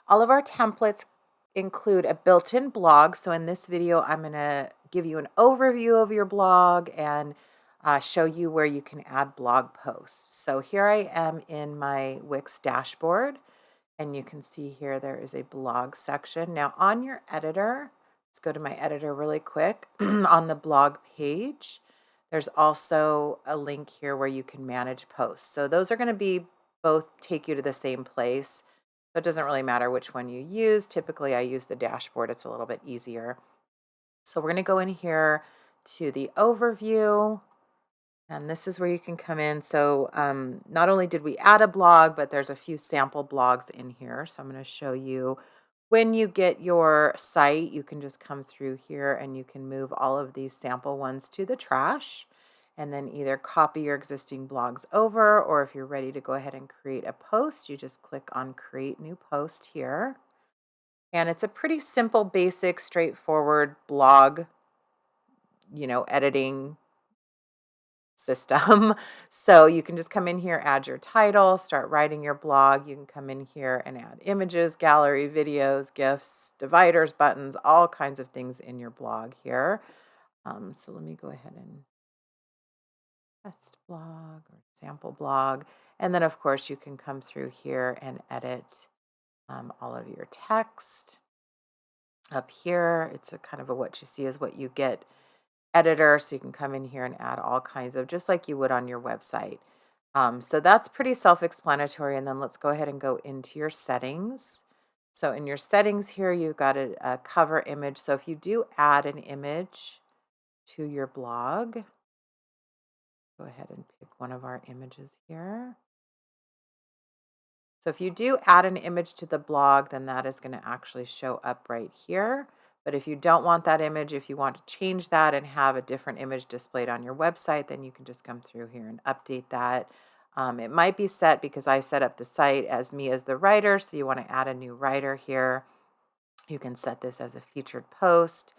All of our templates include a built-in blog. So in this video, I'm going to give you an overview of your blog and show you where you can add blog posts. So here I am in my Wix dashboard, and you can see here there is a blog section. Now on your editor, let's go to my editor really quick. On the blog page, there's also a link here where you can manage posts. So those are going to be both take you to the same place. So it doesn't really matter which one you use. Typically I use the dashboard. It's a little bit easier. So we're going to go in here to the overview, and this is where you can come in. So not only did we add a blog, but there's a few sample blogs in here. So I'm going to show you when you get your site, you can just come through here and you can move all of these sample ones to the trash and then either copy your existing blogs over, or if you're ready to go ahead and create a post, you just click on create new post here. And it's a pretty simple, basic, straightforward blog, editing system. So you can just come in here, add your title, start writing your blog. You can come in here and add images, gallery, videos, GIFs, dividers, buttons, all kinds of things in your blog here. So let me go ahead and test blog or sample blog. And then of course you can come through here and edit all of your text. Up here, it's a kind of a what you see is what you get editor, so you can come in here and add all kinds of, just like you would on your website. So that's pretty self-explanatory. And then let's go ahead and go into your settings. So in your settings here, you've got a cover image. So if you do add an image to your blog, go ahead and pick one of our images here. So if you do add an image to the blog, then that is going to actually show up right here. But if you don't want that image, if you want to change that and have a different image displayed on your website, then you can just come through here and update that. It might be set because I set up the site as me as the writer, so you want to add a new writer here. You can set this as a featured post.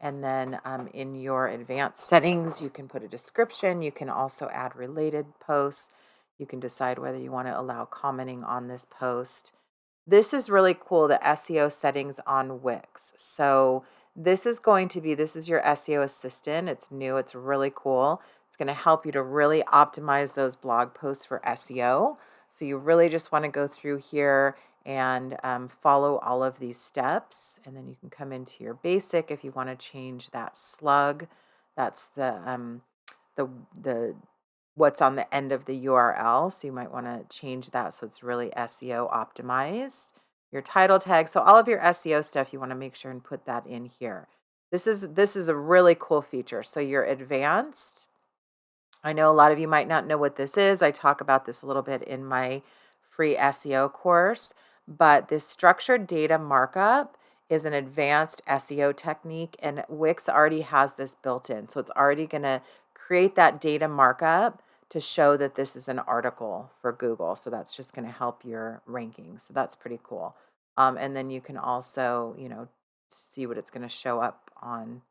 And then in your advanced settings, you can put a description. You can also add related posts. You can decide whether you want to allow commenting on this post. This is really cool, the SEO settings on Wix. So this is your SEO assistant. It's new, it's really cool. It's going to help you to really optimize those blog posts for SEO. So you really just want to go through here and follow all of these steps. And then you can come into your basic if you want to change that slug. That's the what's on the end of the URL. So you might want to change that so it's really SEO optimized. Your title tag. So all of your SEO stuff, you want to make sure and put that in here. This is a really cool feature. So your advanced, I know a lot of you might not know what this is. I talk about this a little bit in my free SEO course, but this structured data markup is an advanced SEO technique, and Wix already has this built in. So it's already going to create that data markup to show that this is an article for Google. So that's just going to help your ranking. So that's pretty cool. And then you can also, see what it's going to show up on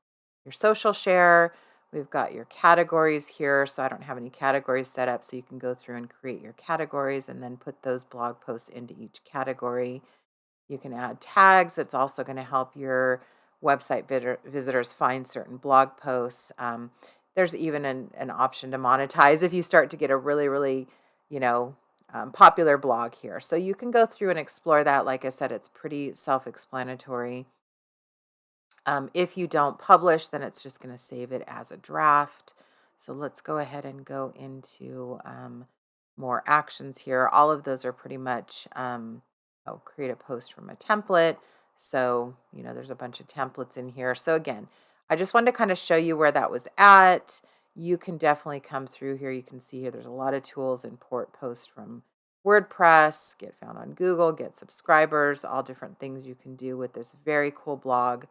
your social share. We've got your categories here. So I don't have any categories set up. So you can go through and create your categories and then put those blog posts into each category. You can add tags. That's also going to help your website visitors find certain blog posts. There's even an option to monetize if you start to get a really, really, popular blog here. So you can go through and explore that. Like I said, it's pretty self-explanatory. If you don't publish, then it's just going to save it as a draft. So let's go ahead and go into more actions here. All of those are pretty much, create a post from a template. So, there's a bunch of templates in here. So again, I just wanted to kind of show you where that was at. You can definitely come through here. You can see here there's a lot of tools, import posts from WordPress, get found on Google, get subscribers, all different things you can do with this very cool blog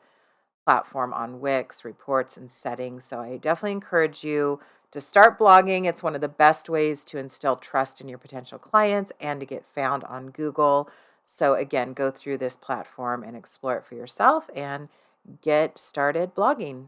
platform on Wix, reports and settings. So I definitely encourage you to start blogging. It's one of the best ways to instill trust in your potential clients and to get found on Google. So again, go through this platform and explore it for yourself and get started blogging.